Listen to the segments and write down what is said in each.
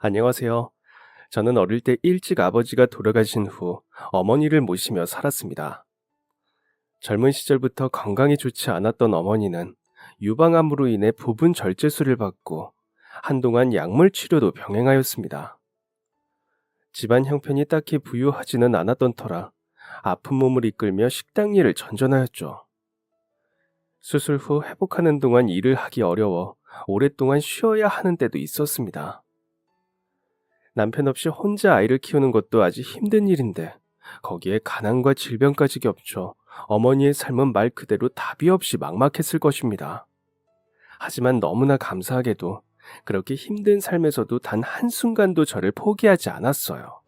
안녕하세요. 저는 어릴 때 일찍 아버지가 돌아가신 후 어머니를 모시며 살았습니다. 젊은 시절부터 건강이 좋지 않았던 어머니는 유방암으로 인해 부분 절제술을 받고 한동안 약물 치료도 병행하였습니다. 집안 형편이 딱히 부유하지는 않았던 터라 아픈 몸을 이끌며 식당 일을 전전하였죠. 수술 후 회복하는 동안 일을 하기 어려워 오랫동안 쉬어야 하는 때도 있었습니다. 남편 없이 혼자 아이를 키우는 것도 아주 힘든 일인데 거기에 가난과 질병까지 겹쳐 어머니의 삶은 말 그대로 답이 없이 막막했을 것입니다. 하지만 너무나 감사하게도 그렇게 힘든 삶에서도 단 한순간도 저를 포기하지 않았어요.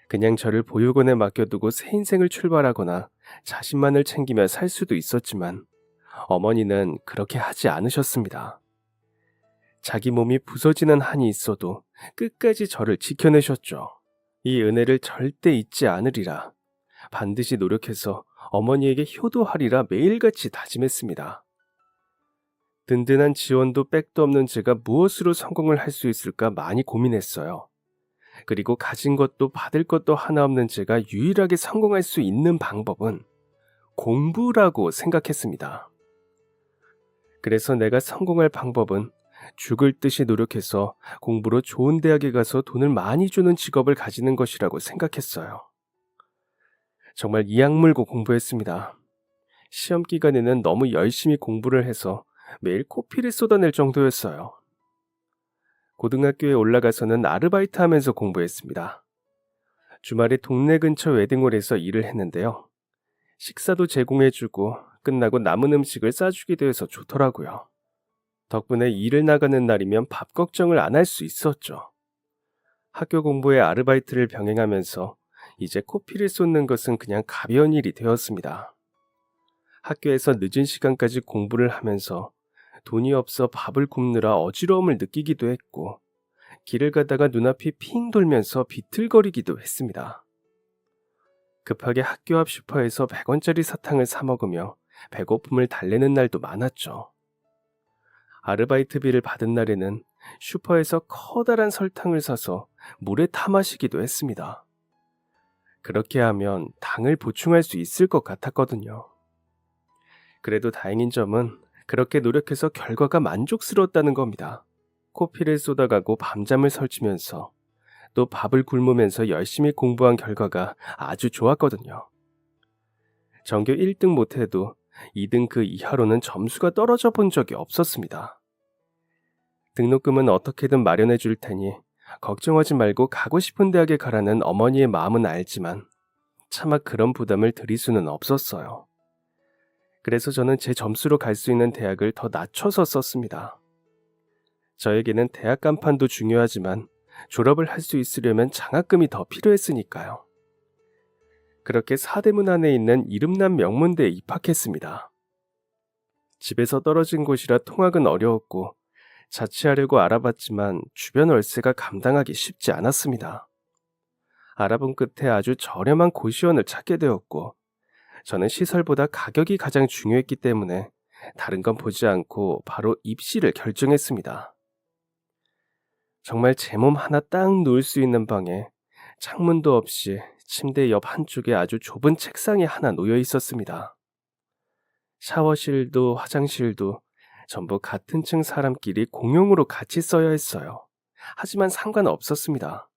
그냥 저를 보육원에 맡겨두고 새 인생을 출발하거나 자신만을 챙기며 살 수도 있었지만 어머니는 그렇게 하지 않으셨습니다. 자기 몸이 부서지는 한이 있어도 끝까지 저를 지켜내셨죠. 이 은혜를 절대 잊지 않으리라. 반드시 노력해서 어머니에게 효도하리라 매일같이 다짐했습니다. 든든한 지원도 백도 없는 제가 무엇으로 성공을 할 수 있을까 많이 고민했어요. 그리고 가진 것도 받을 것도 하나 없는 제가 유일하게 성공할 수 있는 방법은 공부라고 생각했습니다. 그래서 내가 성공할 방법은 죽을 듯이 노력해서 공부로 좋은 대학에 가서 돈을 많이 주는 직업을 가지는 것이라고 생각했어요. 정말 이악 물고 공부했습니다. 시험 기간에는 너무 열심히 공부를 해서 매일 코피를 쏟아낼 정도였어요. 고등학교에 올라가서는 아르바이트 하면서 공부했습니다. 주말에 동네 근처 웨딩홀에서 일을 했는데요. 식사도 제공해주고 끝나고 남은 음식을 싸주기도 해서 좋더라고요. 덕분에 일을 나가는 날이면 밥 걱정을 안 할 수 있었죠. 학교 공부에 아르바이트를 병행하면서 이제 코피를 쏟는 것은 그냥 가벼운 일이 되었습니다. 학교에서 늦은 시간까지 공부를 하면서 돈이 없어 밥을 굶느라 어지러움을 느끼기도 했고 길을 가다가 눈앞이 핑 돌면서 비틀거리기도 했습니다. 급하게 학교 앞 슈퍼에서 100원짜리 사탕을 사 먹으며 배고픔을 달래는 날도 많았죠. 아르바이트비를 받은 날에는 슈퍼에서 커다란 설탕을 사서 물에 타 마시기도 했습니다. 그렇게 하면 당을 보충할 수 있을 것 같았거든요. 그래도 다행인 점은 그렇게 노력해서 결과가 만족스러웠다는 겁니다. 코피를 쏟아가고 밤잠을 설치면서 또 밥을 굶으면서 열심히 공부한 결과가 아주 좋았거든요. 전교 1등 못해도 2등 그 이하로는 점수가 떨어져 본 적이 없었습니다. 등록금은 어떻게든 마련해 줄 테니 걱정하지 말고 가고 싶은 대학에 가라는 어머니의 마음은 알지만 차마 그런 부담을 드릴 수는 없었어요. 그래서 저는 제 점수로 갈 수 있는 대학을 더 낮춰서 썼습니다. 저에게는 대학 간판도 중요하지만 졸업을 할 수 있으려면 장학금이 더 필요했으니까요. 그렇게 사대문 안에 있는 이름난 명문대에 입학했습니다. 집에서 떨어진 곳이라 통학은 어려웠고 자취하려고 알아봤지만 주변 월세가 감당하기 쉽지 않았습니다. 알아본 끝에 아주 저렴한 고시원을 찾게 되었고 저는 시설보다 가격이 가장 중요했기 때문에 다른 건 보지 않고 바로 입시를 결정했습니다. 정말 제 몸 하나 딱 누울 수 있는 방에 창문도 없이 침대 옆 한쪽에 아주 좁은 책상이 하나 놓여 있었습니다. 샤워실도 화장실도 전부 같은 층 사람끼리 공용으로 같이 써야 했어요. 하지만 상관없었습니다.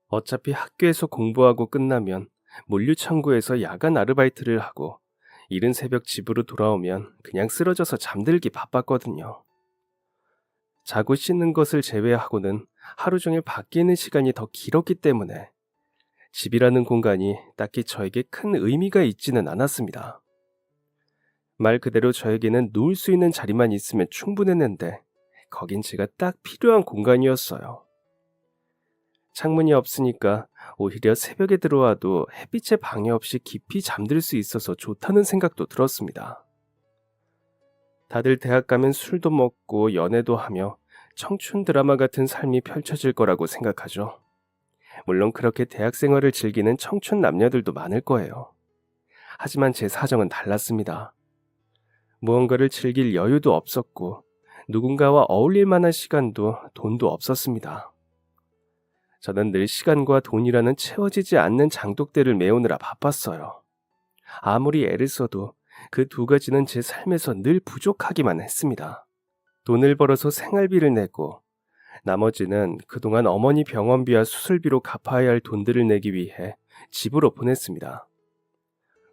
어차피 학교에서 공부하고 끝나면 물류창고에서 야간 아르바이트를 하고 이른 새벽 집으로 돌아오면 그냥 쓰러져서 잠들기 바빴거든요. 자고 씻는 것을 제외하고는 하루 종일 밖에 있는 시간이 더 길었기 때문에 집이라는 공간이 딱히 저에게 큰 의미가 있지는 않았습니다. 말 그대로 저에게는 누울 수 있는 자리만 있으면 충분했는데 거긴 제가 딱 필요한 공간이었어요. 창문이 없으니까 오히려 새벽에 들어와도 햇빛에 방해 없이 깊이 잠들 수 있어서 좋다는 생각도 들었습니다. 다들 대학 가면 술도 먹고 연애도 하며 청춘 드라마 같은 삶이 펼쳐질 거라고 생각하죠. 물론 그렇게 대학 생활을 즐기는 청춘 남녀들도 많을 거예요. 하지만 제 사정은 달랐습니다. 무언가를 즐길 여유도 없었고 누군가와 어울릴 만한 시간도 돈도 없었습니다. 저는 늘 시간과 돈이라는 채워지지 않는 장독대를 메우느라 바빴어요. 아무리 애를 써도 그 두 가지는 제 삶에서 늘 부족하기만 했습니다. 돈을 벌어서 생활비를 내고 나머지는 그동안 어머니 병원비와 수술비로 갚아야 할 돈들을 내기 위해 집으로 보냈습니다.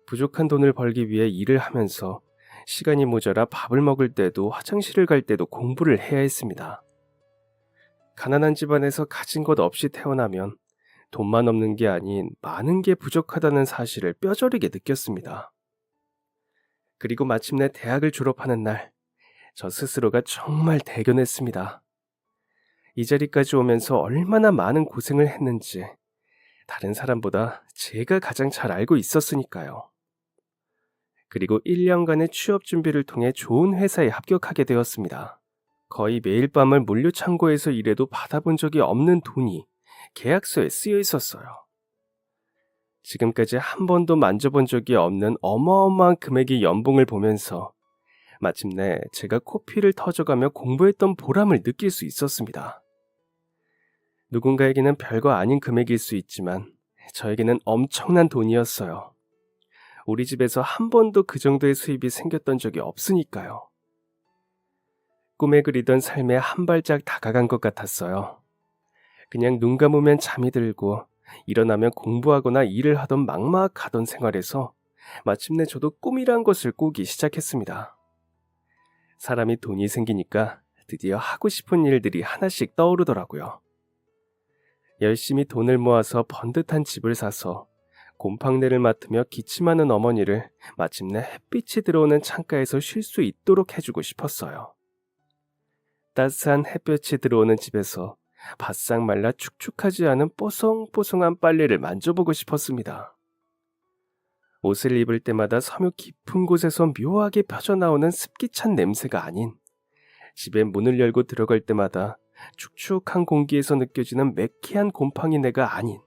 부족한 돈을 벌기 위해 일을 하면서 시간이 모자라 밥을 먹을 때도 화장실을 갈 때도 공부를 해야 했습니다. 가난한 집안에서 가진 것 없이 태어나면 돈만 없는 게 아닌 많은 게 부족하다는 사실을 뼈저리게 느꼈습니다. 그리고 마침내 대학을 졸업하는 날, 저 스스로가 정말 대견했습니다. 이 자리까지 오면서 얼마나 많은 고생을 했는지 다른 사람보다 제가 가장 잘 알고 있었으니까요. 그리고 1년간의 취업 준비를 통해 좋은 회사에 합격하게 되었습니다. 거의 매일 밤을 물류창고에서 일해도 받아본 적이 없는 돈이 계약서에 쓰여 있었어요. 지금까지 한 번도 만져본 적이 없는 어마어마한 금액의 연봉을 보면서 마침내 제가 코피를 터져가며 공부했던 보람을 느낄 수 있었습니다. 누군가에게는 별거 아닌 금액일 수 있지만 저에게는 엄청난 돈이었어요. 우리 집에서 한 번도 그 정도의 수입이 생겼던 적이 없으니까요. 꿈에 그리던 삶에 한 발짝 다가간 것 같았어요. 그냥 눈 감으면 잠이 들고 일어나면 공부하거나 일을 하던 막막하던 생활에서 마침내 저도 꿈이란 것을 꾸기 시작했습니다. 사람이 돈이 생기니까 드디어 하고 싶은 일들이 하나씩 떠오르더라고요. 열심히 돈을 모아서 번듯한 집을 사서 곰팡내를 맡으며 기침하는 어머니를 마침내 햇빛이 들어오는 창가에서 쉴 수 있도록 해주고 싶었어요. 따스한 햇볕이 들어오는 집에서 바싹 말라 축축하지 않은 뽀송뽀송한 빨래를 만져보고 싶었습니다. 옷을 입을 때마다 섬유 깊은 곳에서 묘하게 펴져나오는 습기 찬 냄새가 아닌 집에 문을 열고 들어갈 때마다 축축한 공기에서 느껴지는 매캐한 곰팡이내가 아닌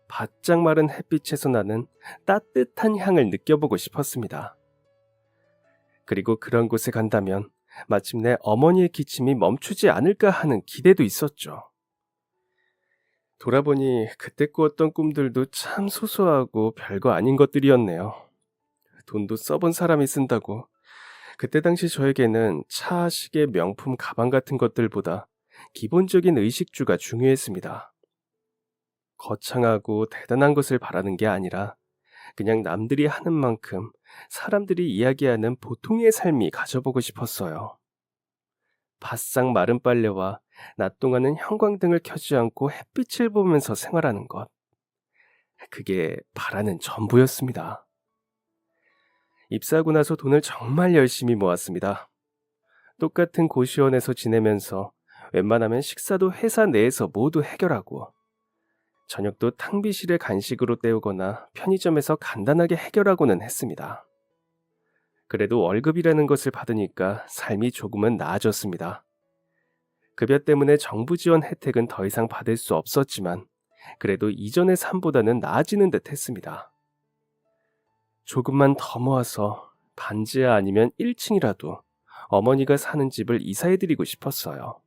바짝 마른 햇빛에서 나는 따뜻한 향을 느껴보고 싶었습니다. 그리고 그런 곳에 간다면 마침내 어머니의 기침이 멈추지 않을까 하는 기대도 있었죠. 돌아보니 그때 꾸었던 꿈들도 참 소소하고 별거 아닌 것들이었네요. 돈도 써본 사람이 쓴다고. 그때 당시 저에게는 차, 시계, 명품, 가방 같은 것들보다 기본적인 의식주가 중요했습니다. 거창하고 대단한 것을 바라는 게 아니라 그냥 남들이 하는 만큼 사람들이 이야기하는 보통의 삶이 가져보고 싶었어요. 바싹 마른 빨래와 낮 동안은 형광등을 켜지 않고 햇빛을 보면서 생활하는 것. 그게 바라는 전부였습니다. 입사하고 나서 돈을 정말 열심히 모았습니다. 똑같은 고시원에서 지내면서 웬만하면 식사도 회사 내에서 모두 해결하고 저녁도 탕비실에 간식으로 때우거나 편의점에서 간단하게 해결하고는 했습니다. 그래도 월급이라는 것을 받으니까 삶이 조금은 나아졌습니다. 급여 때문에 정부 지원 혜택은 더 이상 받을 수 없었지만 그래도 이전의 삶보다는 나아지는 듯 했습니다. 조금만 더 모아서 반지하 아니면 1층이라도 어머니가 사는 집을 이사해드리고 싶었어요.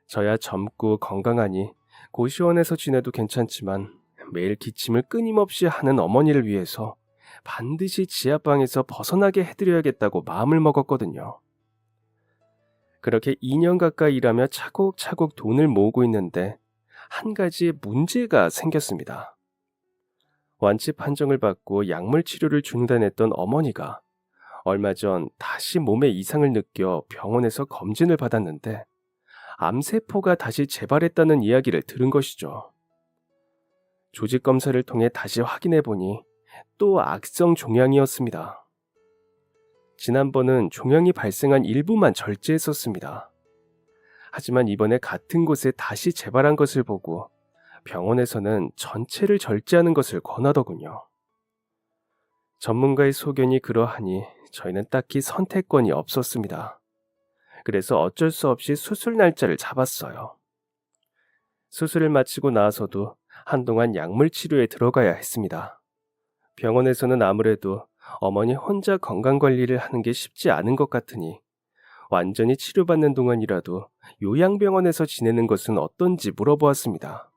저야 젊고 건강하니 고시원에서 지내도 괜찮지만 매일 기침을 끊임없이 하는 어머니를 위해서 반드시 지하방에서 벗어나게 해드려야겠다고 마음을 먹었거든요. 그렇게 2년 가까이 일하며 차곡차곡 돈을 모으고 있는데 한 가지 문제가 생겼습니다. 완치 판정을 받고 약물 치료를 중단했던 어머니가 얼마 전 다시 몸에 이상을 느껴 병원에서 검진을 받았는데 암세포가 다시 재발했다는 이야기를 들은 것이죠. 조직 검사를 통해 다시 확인해 보니 또 악성 종양이었습니다. 지난번은 종양이 발생한 일부만 절제했었습니다. 하지만 이번에 같은 곳에 다시 재발한 것을 보고 병원에서는 전체를 절제하는 것을 권하더군요. 전문가의 소견이 그러하니 저희는 딱히 선택권이 없었습니다. 그래서 어쩔 수 없이 수술 날짜를 잡았어요. 수술을 마치고 나서도 한동안 약물 치료에 들어가야 했습니다. 병원에서는 아무래도 어머니 혼자 건강관리를 하는 게 쉽지 않은 것 같으니 완전히 치료받는 동안이라도 요양병원에서 지내는 것은 어떤지 물어보았습니다.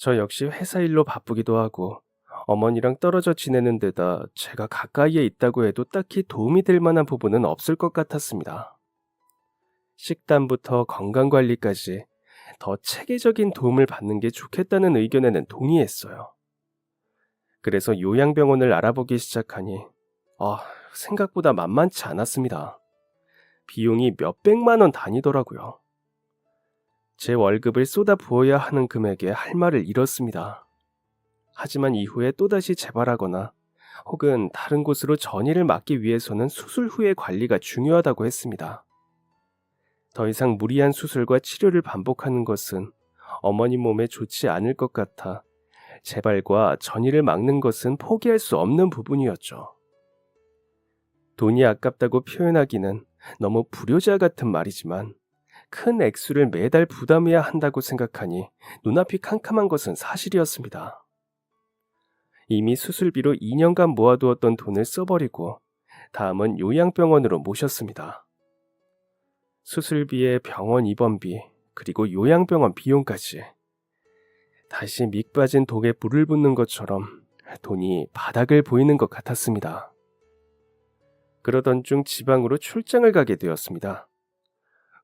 저 역시 회사 일로 바쁘기도 하고 어머니랑 떨어져 지내는 데다 제가 가까이에 있다고 해도 딱히 도움이 될 만한 부분은 없을 것 같았습니다. 식단부터 건강관리까지 더 체계적인 도움을 받는 게 좋겠다는 의견에는 동의했어요. 그래서 요양병원을 알아보기 시작하니 생각보다 만만치 않았습니다. 비용이 몇백만 원 단위더라고요. 제 월급을 쏟아 부어야 하는 금액에 할 말을 잃었습니다. 하지만 이후에 또다시 재발하거나 혹은 다른 곳으로 전이를 막기 위해서는 수술 후의 관리가 중요하다고 했습니다. 더 이상 무리한 수술과 치료를 반복하는 것은 어머니 몸에 좋지 않을 것 같아 재발과 전이를 막는 것은 포기할 수 없는 부분이었죠. 돈이 아깝다고 표현하기는 너무 불효자 같은 말이지만 큰 액수를 매달 부담해야 한다고 생각하니 눈앞이 캄캄한 것은 사실이었습니다. 이미 수술비로 2년간 모아두었던 돈을 써버리고 다음은 요양병원으로 모셨습니다. 수술비에 병원 입원비 그리고 요양병원 비용까지 다시 밑 빠진 독에 불을 붙는 것처럼 돈이 바닥을 보이는 것 같았습니다. 그러던 중 지방으로 출장을 가게 되었습니다.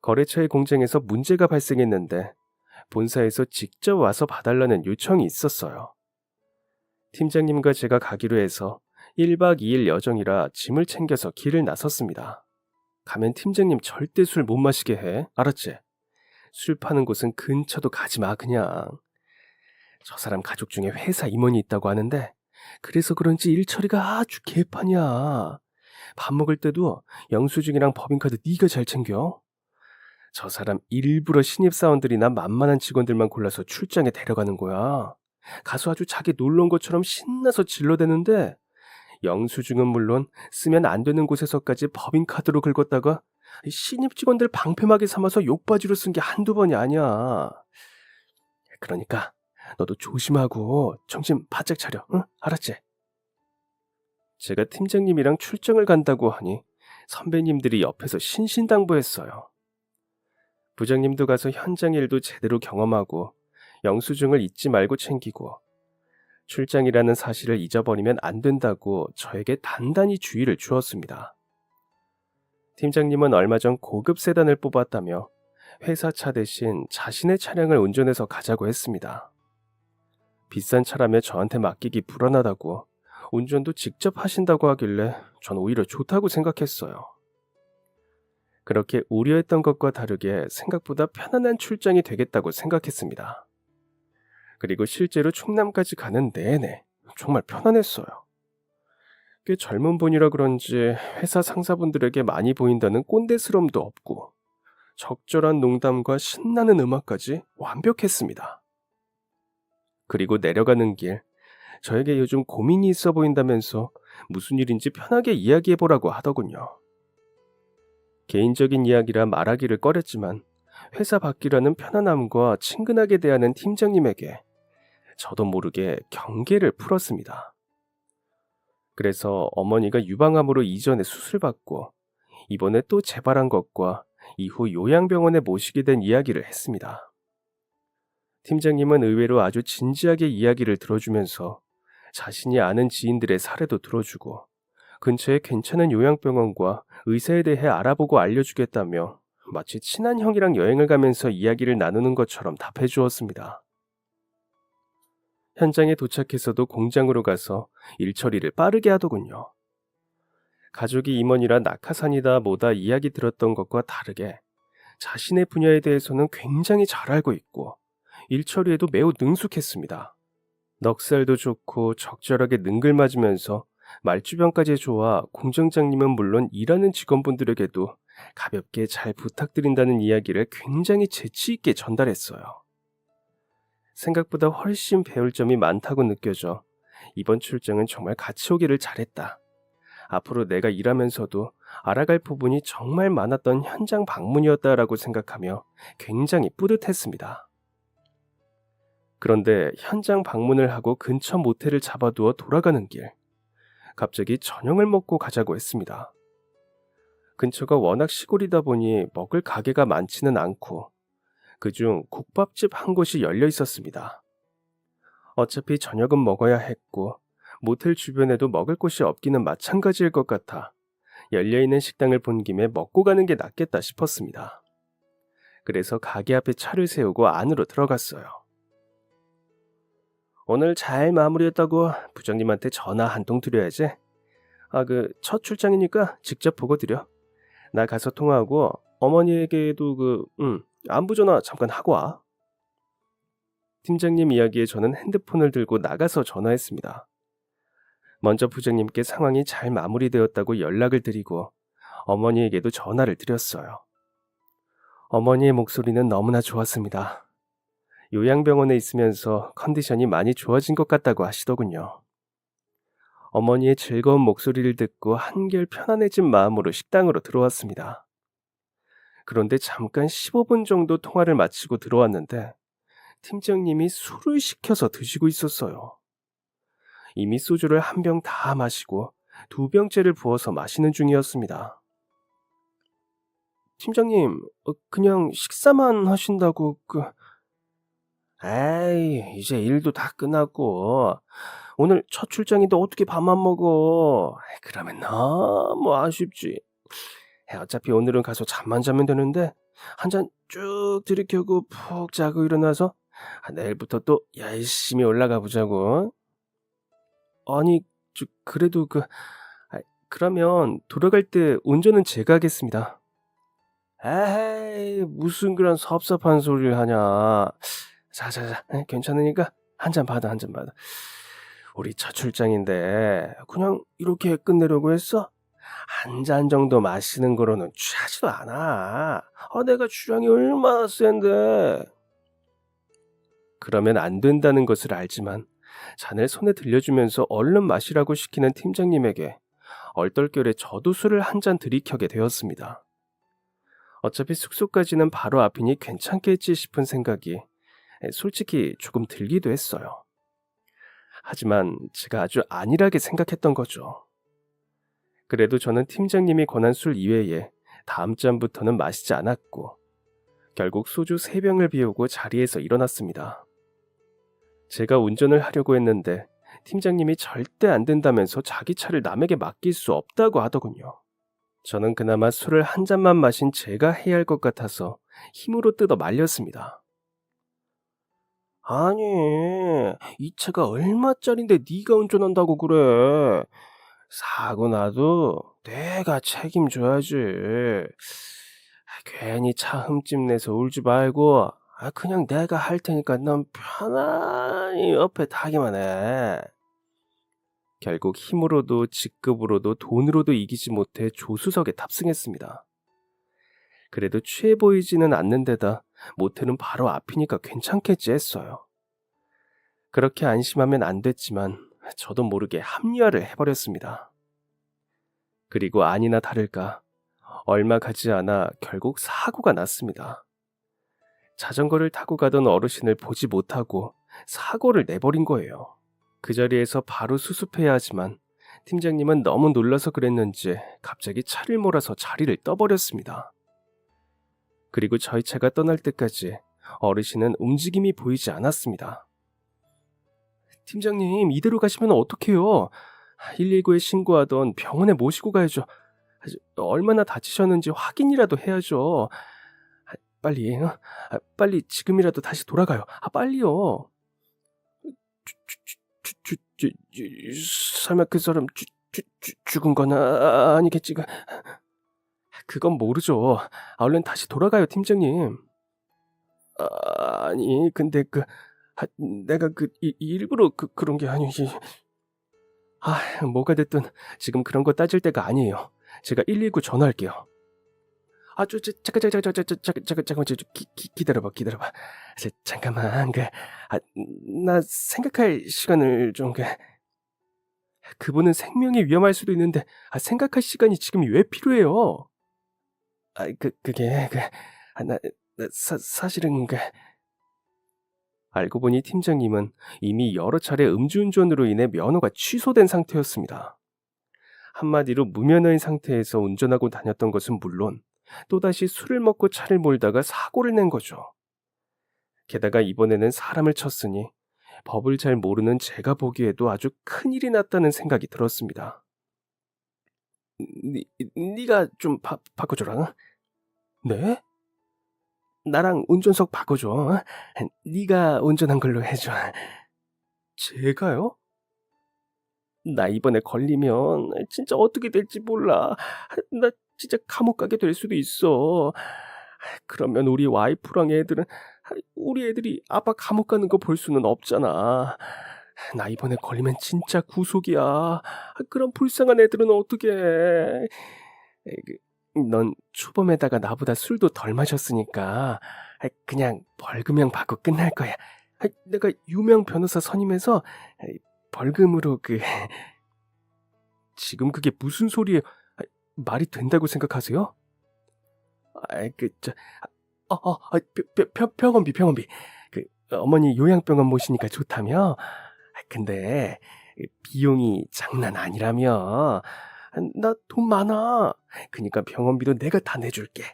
거래처의 공장에서 문제가 발생했는데 본사에서 직접 와서 봐달라는 요청이 있었어요. 팀장님과 제가 가기로 해서 1박 2일 여정이라 짐을 챙겨서 길을 나섰습니다. 가면 팀장님 절대 술 못 마시게 해. 알았지? 술 파는 곳은 근처도 가지 마 그냥. 저 사람 가족 중에 회사 임원이 있다고 하는데 그래서 그런지 일 처리가 아주 개판이야. 밥 먹을 때도 영수증이랑 법인카드 네가 잘 챙겨. 저 사람 일부러 신입사원들이나 만만한 직원들만 골라서 출장에 데려가는 거야. 가서 아주 자기 놀러 온 것처럼 신나서 질러대는데 영수증은 물론 쓰면 안 되는 곳에서까지 법인카드로 긁었다가 신입 직원들 방패막이 삼아서 욕바지로 쓴 게 한두 번이 아니야. 그러니까 너도 조심하고 정신 바짝 차려. 응? 알았지? 제가 팀장님이랑 출장을 간다고 하니 선배님들이 옆에서 신신당부했어요. 부장님도 가서 현장 일도 제대로 경험하고 영수증을 잊지 말고 챙기고 출장이라는 사실을 잊어버리면 안 된다고 저에게 단단히 주의를 주었습니다. 팀장님은 얼마 전 고급 세단을 뽑았다며 회사 차 대신 자신의 차량을 운전해서 가자고 했습니다. 비싼 차라며 저한테 맡기기 불안하다고 운전도 직접 하신다고 하길래 전 오히려 좋다고 생각했어요. 그렇게 우려했던 것과 다르게 생각보다 편안한 출장이 되겠다고 생각했습니다. 그리고 실제로 충남까지 가는 내내 정말 편안했어요. 꽤 젊은 분이라 그런지 회사 상사분들에게 많이 보인다는 꼰대스러움도 없고 적절한 농담과 신나는 음악까지 완벽했습니다. 그리고 내려가는 길 저에게 요즘 고민이 있어 보인다면서 무슨 일인지 편하게 이야기해보라고 하더군요. 개인적인 이야기라 말하기를 꺼렸지만 회사 밖이라는 편안함과 친근하게 대하는 팀장님에게 저도 모르게 경계를 풀었습니다. 그래서 어머니가 유방암으로 이전에 수술받고 이번에 또 재발한 것과 이후 요양병원에 모시게 된 이야기를 했습니다. 팀장님은 의외로 아주 진지하게 이야기를 들어주면서 자신이 아는 지인들의 사례도 들어주고 근처에 괜찮은 요양병원과 의사에 대해 알아보고 알려주겠다며 마치 친한 형이랑 여행을 가면서 이야기를 나누는 것처럼 답해 주었습니다. 현장에 도착해서도 공장으로 가서 일 처리를 빠르게 하더군요. 가족이 임원이라 낙하산이다 뭐다 이야기 들었던 것과 다르게 자신의 분야에 대해서는 굉장히 잘 알고 있고 일 처리에도 매우 능숙했습니다. 넉살도 좋고 적절하게 능글맞으면서 말주변까지 좋아 공장장님은 물론 일하는 직원분들에게도 가볍게 잘 부탁드린다는 이야기를 굉장히 재치있게 전달했어요. 생각보다 훨씬 배울 점이 많다고 느껴져 이번 출장은 정말 같이 오기를 잘했다. 앞으로 내가 일하면서도 알아갈 부분이 정말 많았던 현장 방문이었다라고 생각하며 굉장히 뿌듯했습니다. 그런데 현장 방문을 하고 근처 모텔을 잡아두어 돌아가는 길, 갑자기 저녁을 먹고 가자고 했습니다. 근처가 워낙 시골이다 보니 먹을 가게가 많지는 않고 그중 국밥집 한 곳이 열려 있었습니다. 어차피 저녁은 먹어야 했고 모텔 주변에도 먹을 곳이 없기는 마찬가지일 것 같아 열려있는 식당을 본 김에 먹고 가는 게 낫겠다 싶었습니다. 그래서 가게 앞에 차를 세우고 안으로 들어갔어요. 오늘 잘 마무리했다고 부장님한테 전화 한 통 드려야지. 첫 출장이니까 직접 보고 드려. 나 가서 통화하고 어머니에게도 안부 전화 잠깐 하고 와. 팀장님 이야기에 저는 핸드폰을 들고 나가서 전화했습니다. 먼저 부장님께 상황이 잘 마무리되었다고 연락을 드리고 어머니에게도 전화를 드렸어요. 어머니의 목소리는 너무나 좋았습니다. 요양병원에 있으면서 컨디션이 많이 좋아진 것 같다고 하시더군요. 어머니의 즐거운 목소리를 듣고 한결 편안해진 마음으로 식당으로 들어왔습니다. 그런데 잠깐 15분 정도 통화를 마치고 들어왔는데 팀장님이 술을 시켜서 드시고 있었어요. 이미 소주를 한 병 다 마시고 2병째를 부어서 마시는 중이었습니다. 팀장님, 그냥 식사만 하신다고 에이, 이제 일도 다 끝났고 오늘 첫 출장인데 어떻게 밥만 먹어? 그러면 너무 아쉽지. 어차피 오늘은 가서 잠만 자면 되는데 한 잔 쭉 들이켜고 푹 자고 일어나서 내일부터 또 열심히 올라가 보자고. 아니, 그래도 그러면 돌아갈 때 운전은 제가 하겠습니다. 에이, 무슨 그런 섭섭한 소리를 하냐. 자, 괜찮으니까 한 잔 받아. 우리 첫 출장인데 그냥 이렇게 끝내려고 했어? 한 잔 정도 마시는 거로는 취하지도 않아. 내가 주량이 얼마나 센데. 그러면 안 된다는 것을 알지만 잔을 손에 들려주면서 얼른 마시라고 시키는 팀장님에게 얼떨결에 저도 술을 한 잔 들이켜게 되었습니다. 어차피 숙소까지는 바로 앞이니 괜찮겠지 싶은 생각이 솔직히 조금 들기도 했어요. 하지만 제가 아주 안일하게 생각했던 거죠. 그래도 저는 팀장님이 권한 술 이외에 다음 잔부터는 마시지 않았고 결국 소주 3병을 비우고 자리에서 일어났습니다. 제가 운전을 하려고 했는데 팀장님이 절대 안 된다면서 자기 차를 남에게 맡길 수 없다고 하더군요. 저는 그나마 술을 한 잔만 마신 제가 해야 할 것 같아서 힘으로 뜯어 말렸습니다. 아니, 이 차가 얼마짜린데 네가 운전한다고 그래. 사고 나도 내가 책임져야지. 괜히 차 흠집 내서 울지 말고 그냥 내가 할 테니까 넌 편안히 옆에 타기만 해. 결국 힘으로도 직급으로도 돈으로도 이기지 못해 조수석에 탑승했습니다. 그래도 취해 보이지는 않는 데다 모텔은 바로 앞이니까 괜찮겠지 했어요. 그렇게 안심하면 안 됐지만 저도 모르게 합리화를 해버렸습니다. 그리고 아니나 다를까 얼마 가지 않아 결국 사고가 났습니다. 자전거를 타고 가던 어르신을 보지 못하고 사고를 내버린 거예요. 그 자리에서 바로 수습해야 하지만 팀장님은 너무 놀라서 그랬는지 갑자기 차를 몰아서 자리를 떠버렸습니다. 그리고 저희 차가 떠날 때까지 어르신은 움직임이 보이지 않았습니다. 팀장님, 이대로 가시면 어떡해요? 119에 신고하던 병원에 모시고 가야죠. 얼마나 다치셨는지 확인이라도 해야죠. 빨리 지금이라도 다시 돌아가요. 빨리요. 설마 그 사람 죽은 건 아니겠지? 그건 모르죠. 얼른 다시 돌아가요, 팀장님. 아니, 근데 내가 일부러 그런 게 아니지. 뭐가 됐든 지금 그런 거 따질 때가 아니에요. 제가 119 전화할게요. 잠깐만, 기다려봐. 잠깐만, 나 생각할 시간을 좀, 그분은 생명이 위험할 수도 있는데, 생각할 시간이 지금 왜 필요해요? 사실은, 알고 보니 팀장님은 이미 여러 차례 음주운전으로 인해 면허가 취소된 상태였습니다. 한마디로 무면허인 상태에서 운전하고 다녔던 것은 물론 또다시 술을 먹고 차를 몰다가 사고를 낸 거죠. 게다가 이번에는 사람을 쳤으니 법을 잘 모르는 제가 보기에도 아주 큰일이 났다는 생각이 들었습니다. 네가 좀 바꿔줘라. 네? 나랑 운전석 바꿔줘. 네가 운전한 걸로 해줘. 제가요? 나 이번에 걸리면 진짜 어떻게 될지 몰라. 나 진짜 감옥 가게 될 수도 있어. 그러면 우리 애들이 아빠 감옥 가는 거 볼 수는 없잖아. 나 이번에 걸리면 진짜 구속이야. 그럼 불쌍한 애들은 어떡해. 넌 초범에다가 나보다 술도 덜 마셨으니까 그냥 벌금형 받고 끝날 거야. 내가 유명 변호사 선임해서 벌금으로 지금 그게 무슨 소리예요? 말이 된다고 생각하세요? 아이, 병원비. 어머니 요양병원 모시니까 좋다며? 근데 비용이 장난 아니라며? 나 돈 많아. 그니까 병원비도 내가 다 내줄게.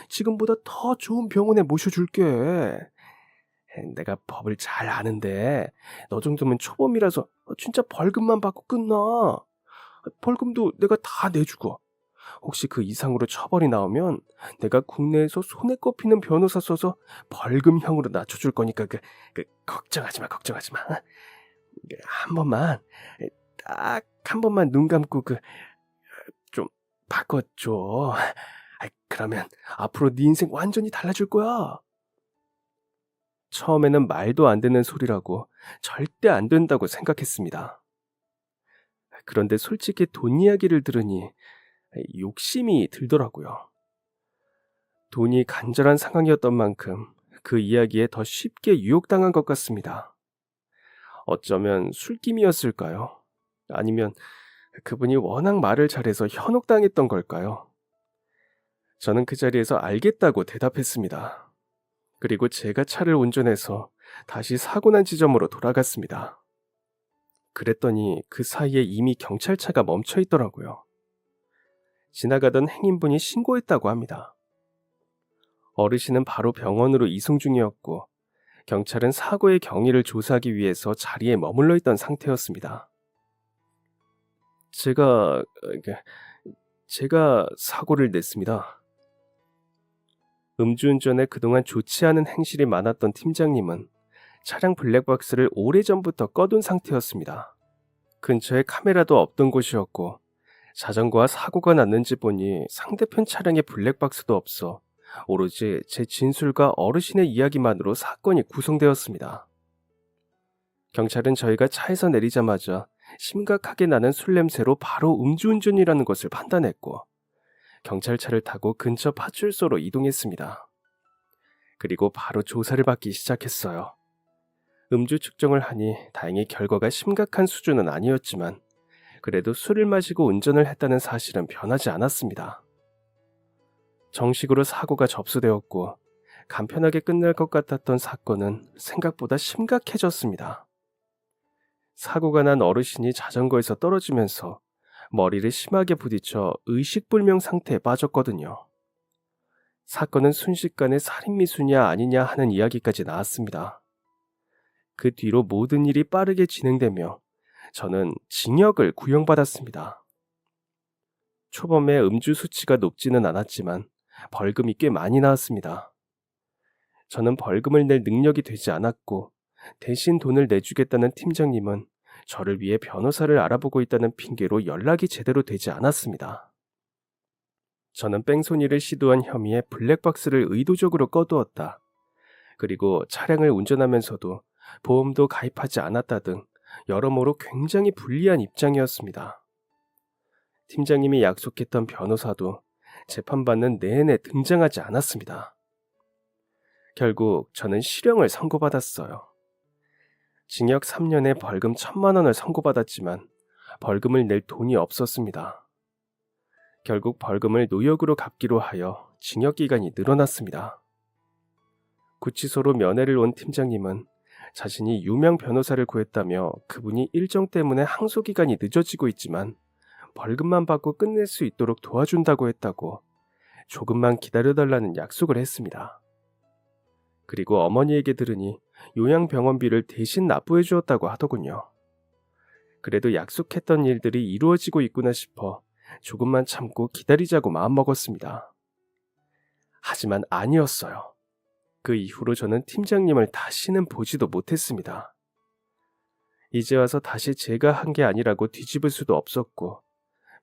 지금보다 더 좋은 병원에 모셔줄게. 내가 법을 잘 아는데 너 정도면 초범이라서 진짜 벌금만 받고 끝나. 벌금도 내가 다 내주고 혹시 그 이상으로 처벌이 나오면 내가 국내에서 손에 꼽히는 변호사 써서 벌금형으로 낮춰줄 거니까 걱정하지 마. 한 번만 딱 한 번만 눈 감고 좀 바꿔줘. 그러면 앞으로 네 인생 완전히 달라질 거야. 처음에는 말도 안 되는 소리라고 절대 안 된다고 생각했습니다. 그런데 솔직히 돈 이야기를 들으니 욕심이 들더라고요. 돈이 간절한 상황이었던 만큼 그 이야기에 더 쉽게 유혹당한 것 같습니다. 어쩌면 술김이었을까요? 아니면 그분이 워낙 말을 잘해서 현혹당했던 걸까요? 저는 그 자리에서 알겠다고 대답했습니다. 그리고 제가 차를 운전해서 다시 사고 난 지점으로 돌아갔습니다. 그랬더니 그 사이에 이미 경찰차가 멈춰 있더라고요. 지나가던 행인분이 신고했다고 합니다. 어르신은 바로 병원으로 이송 중이었고 경찰은 사고의 경위를 조사하기 위해서 자리에 머물러 있던 상태였습니다. 제가 사고를 냈습니다. 음주운전에 그동안 좋지 않은 행실이 많았던 팀장님은 차량 블랙박스를 오래전부터 꺼둔 상태였습니다. 근처에 카메라도 없던 곳이었고 자전거와 사고가 났는지 보니 상대편 차량에 블랙박스도 없어 오로지 제 진술과 어르신의 이야기만으로 사건이 구성되었습니다. 경찰은 저희가 차에서 내리자마자 심각하게 나는 술 냄새로 바로 음주운전이라는 것을 판단했고 경찰차를 타고 근처 파출소로 이동했습니다. 그리고 바로 조사를 받기 시작했어요. 음주 측정을 하니 다행히 결과가 심각한 수준은 아니었지만 그래도 술을 마시고 운전을 했다는 사실은 변하지 않았습니다. 정식으로 사고가 접수되었고 간편하게 끝날 것 같았던 사건은 생각보다 심각해졌습니다. 사고가 난 어르신이 자전거에서 떨어지면서 머리를 심하게 부딪혀 의식불명 상태에 빠졌거든요. 사건은 순식간에 살인미수냐 아니냐 하는 이야기까지 나왔습니다. 그 뒤로 모든 일이 빠르게 진행되며 저는 징역을 구형받았습니다. 초범의 음주 수치가 높지는 않았지만 벌금이 꽤 많이 나왔습니다. 저는 벌금을 낼 능력이 되지 않았고 대신 돈을 내주겠다는 팀장님은 저를 위해 변호사를 알아보고 있다는 핑계로 연락이 제대로 되지 않았습니다. 저는 뺑소니를 시도한 혐의에 블랙박스를 의도적으로 꺼두었다. 그리고 차량을 운전하면서도 보험도 가입하지 않았다 등 여러모로 굉장히 불리한 입장이었습니다. 팀장님이 약속했던 변호사도 재판받는 내내 등장하지 않았습니다. 결국 저는 실형을 선고받았어요. 징역 3년에 벌금 1,000만 원을 선고받았지만 벌금을 낼 돈이 없었습니다. 결국 벌금을 노역으로 갚기로 하여 징역 기간이 늘어났습니다. 구치소로 면회를 온 팀장님은 자신이 유명 변호사를 구했다며 그분이 일정 때문에 항소 기간이 늦어지고 있지만 벌금만 받고 끝낼 수 있도록 도와준다고 했다고 조금만 기다려달라는 약속을 했습니다. 그리고 어머니에게 들으니 요양병원비를 대신 납부해 주었다고 하더군요. 그래도 약속했던 일들이 이루어지고 있구나 싶어 조금만 참고 기다리자고 마음먹었습니다. 하지만 아니었어요. 그 이후로 저는 팀장님을 다시는 보지도 못했습니다. 이제 와서 다시 제가 한 게 아니라고 뒤집을 수도 없었고,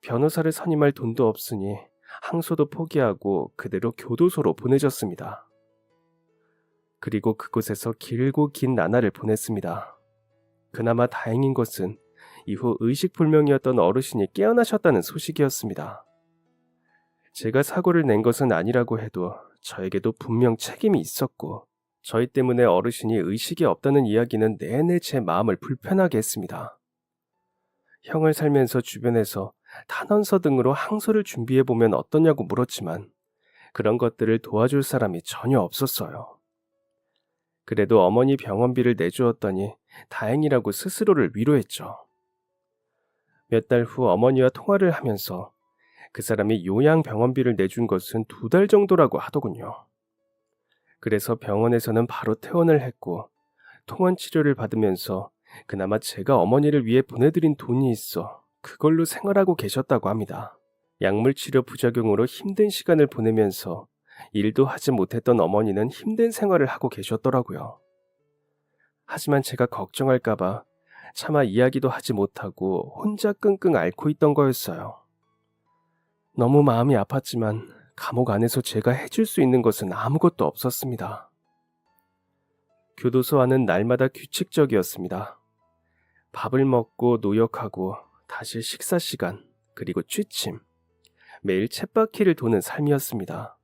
변호사를 선임할 돈도 없으니 항소도 포기하고 그대로 교도소로 보내졌습니다. 그리고 그곳에서 길고 긴 나날을 보냈습니다. 그나마 다행인 것은 이후 의식불명이었던 어르신이 깨어나셨다는 소식이었습니다. 제가 사고를 낸 것은 아니라고 해도 저에게도 분명 책임이 있었고, 저희 때문에 어르신이 의식이 없다는 이야기는 내내 제 마음을 불편하게 했습니다. 형을 살면서 주변에서 탄원서 등으로 항소를 준비해보면 어떠냐고 물었지만 그런 것들을 도와줄 사람이 전혀 없었어요. 그래도 어머니 병원비를 내주었더니 다행이라고 스스로를 위로했죠. 몇 달 후 어머니와 통화를 하면서 그 사람이 요양병원비를 내준 것은 2달 정도라고 하더군요. 그래서 병원에서는 바로 퇴원을 했고 통원 치료를 받으면서 그나마 제가 어머니를 위해 보내드린 돈이 있어 그걸로 생활하고 계셨다고 합니다. 약물 치료 부작용으로 힘든 시간을 보내면서 일도 하지 못했던 어머니는 힘든 생활을 하고 계셨더라고요. 하지만 제가 걱정할까봐 차마 이야기도 하지 못하고 혼자 끙끙 앓고 있던 거였어요. 너무 마음이 아팠지만 감옥 안에서 제가 해줄 수 있는 것은 아무것도 없었습니다. 교도소 안은 날마다 규칙적이었습니다. 밥을 먹고 노역하고 다시 식사 시간, 그리고 취침, 매일 쳇바퀴를 도는 삶이었습니다.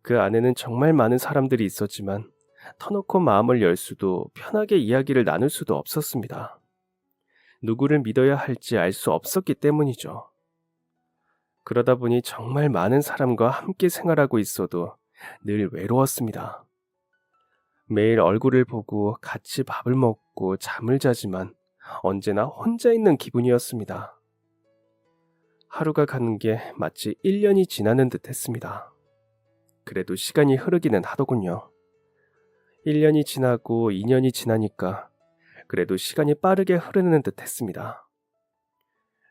그 안에는 정말 많은 사람들이 있었지만 터놓고 마음을 열 수도 편하게 이야기를 나눌 수도 없었습니다. 누구를 믿어야 할지 알 수 없었기 때문이죠. 그러다 보니 정말 많은 사람과 함께 생활하고 있어도 늘 외로웠습니다. 매일 얼굴을 보고 같이 밥을 먹고 잠을 자지만 언제나 혼자 있는 기분이었습니다. 하루가 가는 게 마치 1년이 지나는 듯 했습니다. 그래도 시간이 흐르기는 하더군요. 1년이 지나고 2년이 지나니까 그래도 시간이 빠르게 흐르는 듯 했습니다.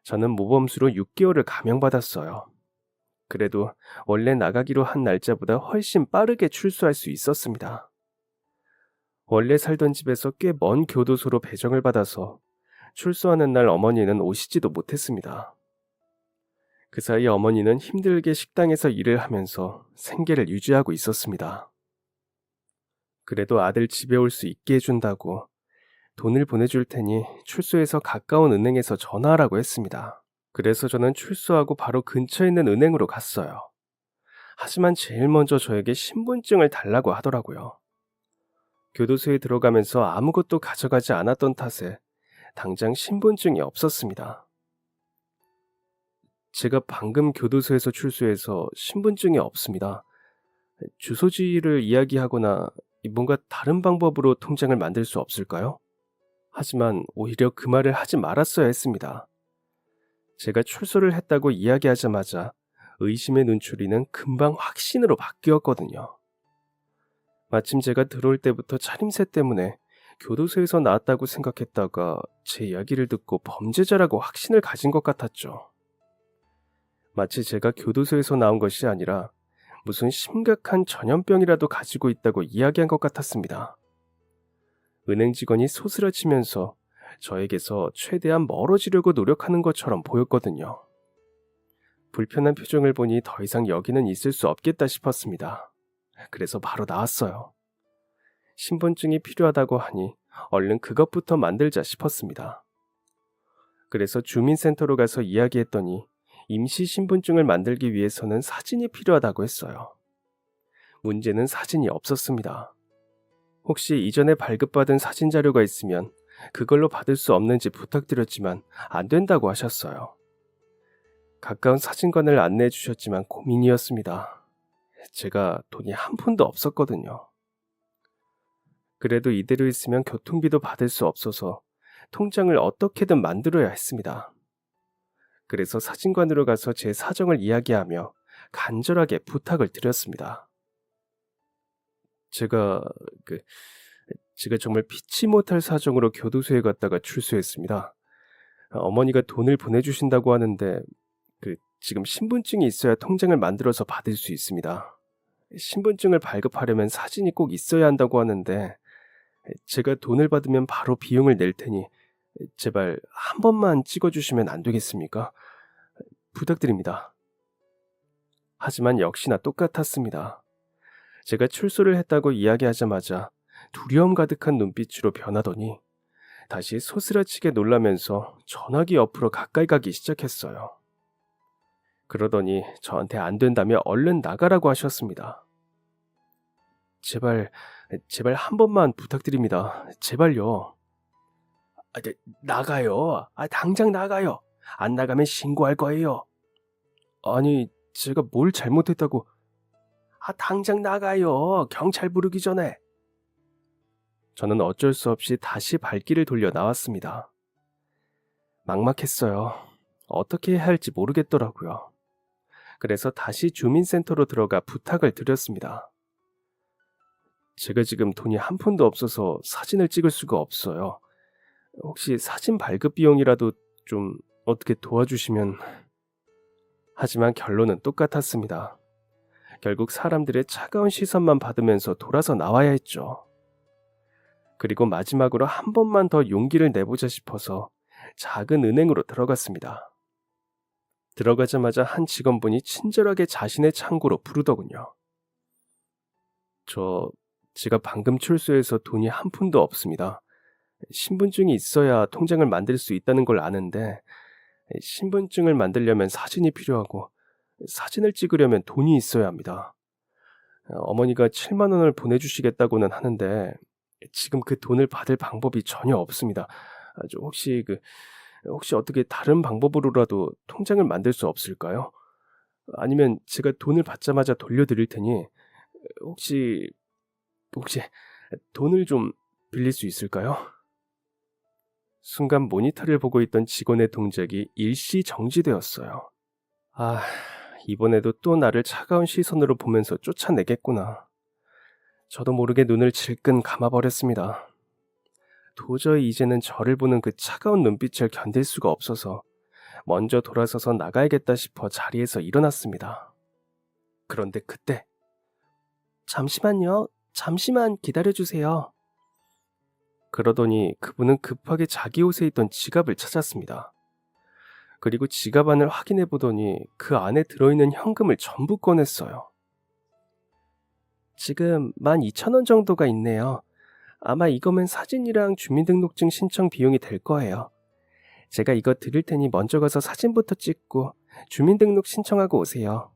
저는 모범수로 6개월을 감형받았어요. 그래도 원래 나가기로 한 날짜보다 훨씬 빠르게 출소할 수 있었습니다. 원래 살던 집에서 꽤 먼 교도소로 배정을 받아서 출소하는 날 어머니는 오시지도 못했습니다. 그 사이 어머니는 힘들게 식당에서 일을 하면서 생계를 유지하고 있었습니다. 그래도 아들 집에 올 수 있게 해준다고 돈을 보내줄 테니 출소해서 가까운 은행에서 전화하라고 했습니다. 그래서 저는 출소하고 바로 근처에 있는 은행으로 갔어요. 하지만 제일 먼저 저에게 신분증을 달라고 하더라고요. 교도소에 들어가면서 아무것도 가져가지 않았던 탓에 당장 신분증이 없었습니다. 제가 방금 교도소에서 출소해서 신분증이 없습니다. 주소지를 이야기하거나 뭔가 다른 방법으로 통장을 만들 수 없을까요? 하지만 오히려 그 말을 하지 말았어야 했습니다. 제가 출소를 했다고 이야기하자마자 의심의 눈초리는 금방 확신으로 바뀌었거든요. 마침 제가 들어올 때부터 차림새 때문에 교도소에서 나왔다고 생각했다가 제 이야기를 듣고 범죄자라고 확신을 가진 것 같았죠. 마치 제가 교도소에서 나온 것이 아니라 무슨 심각한 전염병이라도 가지고 있다고 이야기한 것 같았습니다. 은행 직원이 소스라치면서 저에게서 최대한 멀어지려고 노력하는 것처럼 보였거든요. 불편한 표정을 보니 더 이상 여기는 있을 수 없겠다 싶었습니다. 그래서 바로 나왔어요. 신분증이 필요하다고 하니 얼른 그것부터 만들자 싶었습니다. 그래서 주민센터로 가서 이야기했더니 임시 신분증을 만들기 위해서는 사진이 필요하다고 했어요. 문제는 사진이 없었습니다. 혹시 이전에 발급받은 사진 자료가 있으면 그걸로 받을 수 없는지 부탁드렸지만 안 된다고 하셨어요. 가까운 사진관을 안내해 주셨지만 고민이었습니다. 제가 돈이 한 푼도 없었거든요. 그래도 이대로 있으면 교통비도 받을 수 없어서 통장을 어떻게든 만들어야 했습니다. 그래서 사진관으로 가서 제 사정을 이야기하며 간절하게 부탁을 드렸습니다. 제가 제가 정말 피치 못할 사정으로 교도소에 갔다가 출소했습니다. 어머니가 돈을 보내주신다고 하는데 지금 신분증이 있어야 통장을 만들어서 받을 수 있습니다. 신분증을 발급하려면 사진이 꼭 있어야 한다고 하는데 제가 돈을 받으면 바로 비용을 낼 테니 제발 한 번만 찍어주시면 안 되겠습니까? 부탁드립니다. 하지만 역시나 똑같았습니다. 제가 출소를 했다고 이야기하자마자 두려움 가득한 눈빛으로 변하더니 다시 소스라치게 놀라면서 전화기 옆으로 가까이 가기 시작했어요. 그러더니 저한테 안 된다며 얼른 나가라고 하셨습니다. 제발 한 번만 부탁드립니다. 제발요. 나가요. 당장 나가요. 안 나가면 신고할 거예요. 아니, 제가 뭘 잘못했다고. 당장 나가요. 경찰 부르기 전에. 저는 어쩔 수 없이 다시 발길을 돌려 나왔습니다. 막막했어요. 어떻게 해야 할지 모르겠더라고요. 그래서 다시 주민센터로 들어가 부탁을 드렸습니다. 제가 지금 돈이 한 푼도 없어서 사진을 찍을 수가 없어요. 혹시 사진 발급 비용이라도 좀 어떻게 도와주시면... 하지만 결론은 똑같았습니다. 결국 사람들의 차가운 시선만 받으면서 돌아서 나와야 했죠. 그리고 마지막으로 한 번만 더 용기를 내보자 싶어서 작은 은행으로 들어갔습니다. 들어가자마자 한 직원분이 친절하게 자신의 창구로 부르더군요. 제가 방금 출소해서 돈이 한 푼도 없습니다. 신분증이 있어야 통장을 만들 수 있다는 걸 아는데 신분증을 만들려면 사진이 필요하고 사진을 찍으려면 돈이 있어야 합니다. 어머니가 7만 원을 보내주시겠다고는 하는데 지금 그 돈을 받을 방법이 전혀 없습니다. 혹시 어떻게 다른 방법으로라도 통장을 만들 수 없을까요? 아니면 제가 돈을 받자마자 돌려드릴 테니 혹시 돈을 좀 빌릴 수 있을까요? 순간 모니터를 보고 있던 직원의 동작이 일시 정지되었어요. 이번에도 또 나를 차가운 시선으로 보면서 쫓아내겠구나. 저도 모르게 눈을 질끈 감아버렸습니다. 도저히 이제는 저를 보는 그 차가운 눈빛을 견딜 수가 없어서 먼저 돌아서서 나가야겠다 싶어 자리에서 일어났습니다. 그런데 그때 잠시만요. 잠시만 기다려주세요. 그러더니 그분은 급하게 자기 옷에 있던 지갑을 찾았습니다. 그리고 지갑 안을 확인해 보더니 그 안에 들어있는 현금을 전부 꺼냈어요. 지금 12,000원 정도가 있네요. 아마 이거면 사진이랑 주민등록증 신청 비용이 될 거예요. 제가 이거 드릴 테니 먼저 가서 사진부터 찍고 주민등록 신청하고 오세요.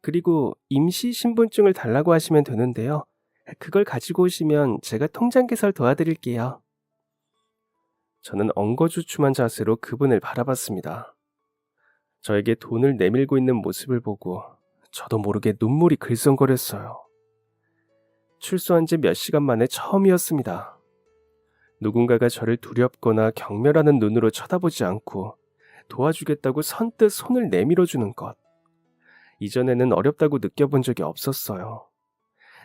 그리고 임시 신분증을 달라고 하시면 되는데요. 그걸 가지고 오시면 제가 통장 개설 도와드릴게요. 저는 엉거주춤한 자세로 그분을 바라봤습니다. 저에게 돈을 내밀고 있는 모습을 보고 저도 모르게 눈물이 글썽거렸어요. 출소한 지 몇 시간 만에 처음이었습니다. 누군가가 저를 두렵거나 경멸하는 눈으로 쳐다보지 않고 도와주겠다고 선뜻 손을 내밀어주는 것. 이전에는 어렵다고 느껴본 적이 없었어요.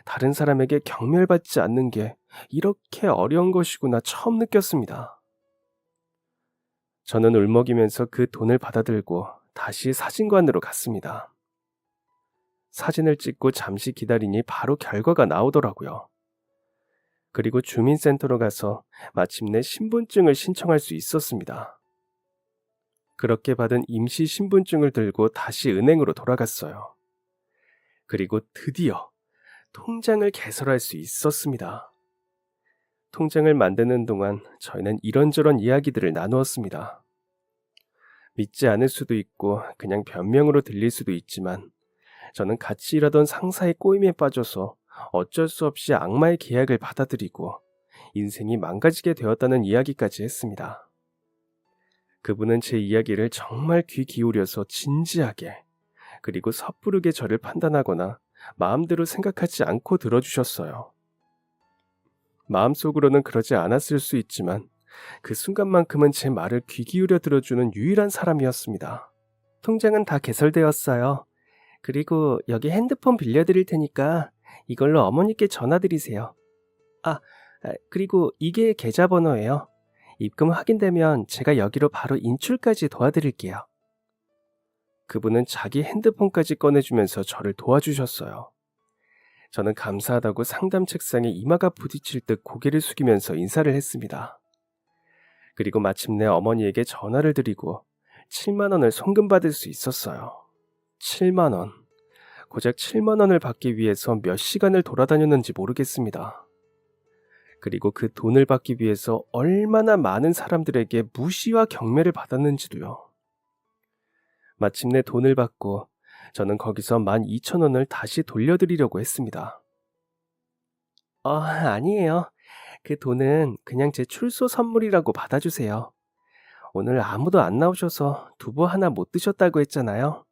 다른 사람에게 경멸받지 않는 게 이렇게 어려운 것이구나 처음 느꼈습니다. 저는 울먹이면서 그 돈을 받아들고 다시 사진관으로 갔습니다. 사진을 찍고 잠시 기다리니 바로 결과가 나오더라고요. 그리고 주민센터로 가서 마침내 신분증을 신청할 수 있었습니다. 그렇게 받은 임시 신분증을 들고 다시 은행으로 돌아갔어요. 그리고 드디어 통장을 개설할 수 있었습니다. 통장을 만드는 동안 저희는 이런저런 이야기들을 나누었습니다. 믿지 않을 수도 있고 그냥 변명으로 들릴 수도 있지만 저는 같이 일하던 상사의 꼬임에 빠져서 어쩔 수 없이 악마의 계약을 받아들이고 인생이 망가지게 되었다는 이야기까지 했습니다. 그분은 제 이야기를 정말 귀 기울여서 진지하게 그리고 섣부르게 저를 판단하거나 마음대로 생각하지 않고 들어주셨어요. 마음속으로는 그러지 않았을 수 있지만 그 순간만큼은 제 말을 귀 기울여 들어주는 유일한 사람이었습니다. 통장은 다 개설되었어요. 그리고 여기 핸드폰 빌려드릴 테니까 이걸로 어머니께 전화드리세요. 그리고 이게 계좌번호예요. 입금 확인되면 제가 여기로 바로 인출까지 도와드릴게요. 그분은 자기 핸드폰까지 꺼내주면서 저를 도와주셨어요. 저는 감사하다고 상담 책상에 이마가 부딪힐 듯 고개를 숙이면서 인사를 했습니다. 그리고 마침내 어머니에게 전화를 드리고 7만 원을 송금받을 수 있었어요. 7만 원. 고작 7만 원을 받기 위해서 몇 시간을 돌아다녔는지 모르겠습니다. 그리고 그 돈을 받기 위해서 얼마나 많은 사람들에게 무시와 경매를 받았는지도요. 마침내 돈을 받고 저는 거기서 12,000원을 다시 돌려드리려고 했습니다. 아니에요. 그 돈은 그냥 제 출소 선물이라고 받아주세요. 오늘 아무도 안 나오셔서 두부 하나 못 드셨다고 했잖아요.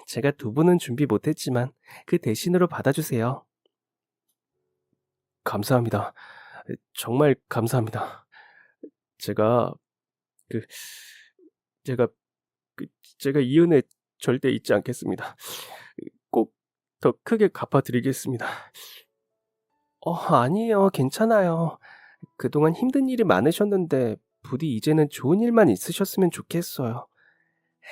제가 두부는 준비 못했지만 그 대신으로 받아주세요. 감사합니다. 정말 감사합니다. 제가 그 제가 제가 이 은혜 절대 잊지 않겠습니다. 꼭 더 크게 갚아드리겠습니다. 아니에요. 괜찮아요. 그동안 힘든 일이 많으셨는데 부디 이제는 좋은 일만 있으셨으면 좋겠어요.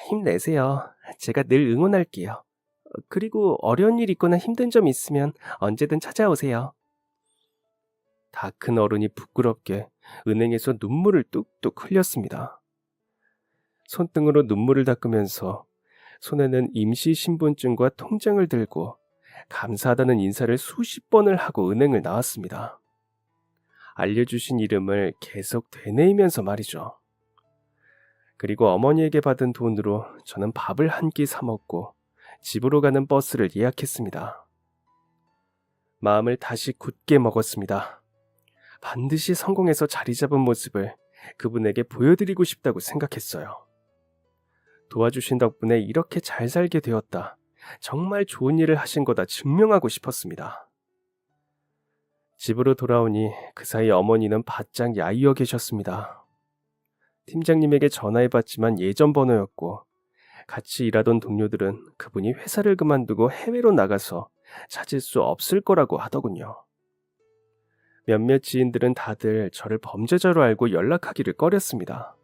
힘내세요. 제가 늘 응원할게요. 그리고 어려운 일 있거나 힘든 점 있으면 언제든 찾아오세요. 다 큰 어른이 부끄럽게 은행에서 눈물을 뚝뚝 흘렸습니다. 손등으로 눈물을 닦으면서 손에는 임시 신분증과 통장을 들고 감사하다는 인사를 수십 번을 하고 은행을 나왔습니다. 알려주신 이름을 계속 되뇌이면서 말이죠. 그리고 어머니에게 받은 돈으로 저는 밥을 한 끼 사 먹고 집으로 가는 버스를 예약했습니다. 마음을 다시 굳게 먹었습니다. 반드시 성공해서 자리 잡은 모습을 그분에게 보여드리고 싶다고 생각했어요. 도와주신 덕분에 이렇게 잘 살게 되었다. 정말 좋은 일을 하신 거다 증명하고 싶었습니다. 집으로 돌아오니 그 사이 어머니는 바짝 야위어 계셨습니다. 팀장님에게 전화해봤지만 예전 번호였고 같이 일하던 동료들은 그분이 회사를 그만두고 해외로 나가서 찾을 수 없을 거라고 하더군요. 몇몇 지인들은 다들 저를 범죄자로 알고 연락하기를 꺼렸습니다.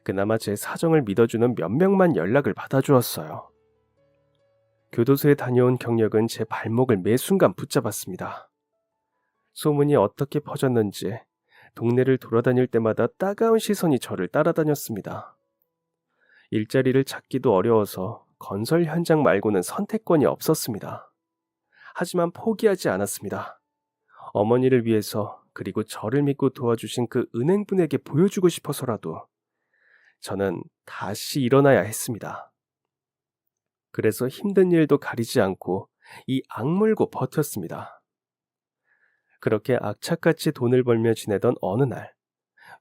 그나마 제 사정을 믿어주는 몇 명만 연락을 받아주었어요. 교도소에 다녀온 경력은 제 발목을 매 순간 붙잡았습니다. 소문이 어떻게 퍼졌는지 동네를 돌아다닐 때마다 따가운 시선이 저를 따라다녔습니다. 일자리를 찾기도 어려워서 건설 현장 말고는 선택권이 없었습니다. 하지만 포기하지 않았습니다. 어머니를 위해서 그리고 저를 믿고 도와주신 그 은행분에게 보여주고 싶어서라도 저는 다시 일어나야 했습니다. 그래서 힘든 일도 가리지 않고 이 악물고 버텼습니다. 그렇게 악착같이 돈을 벌며 지내던 어느 날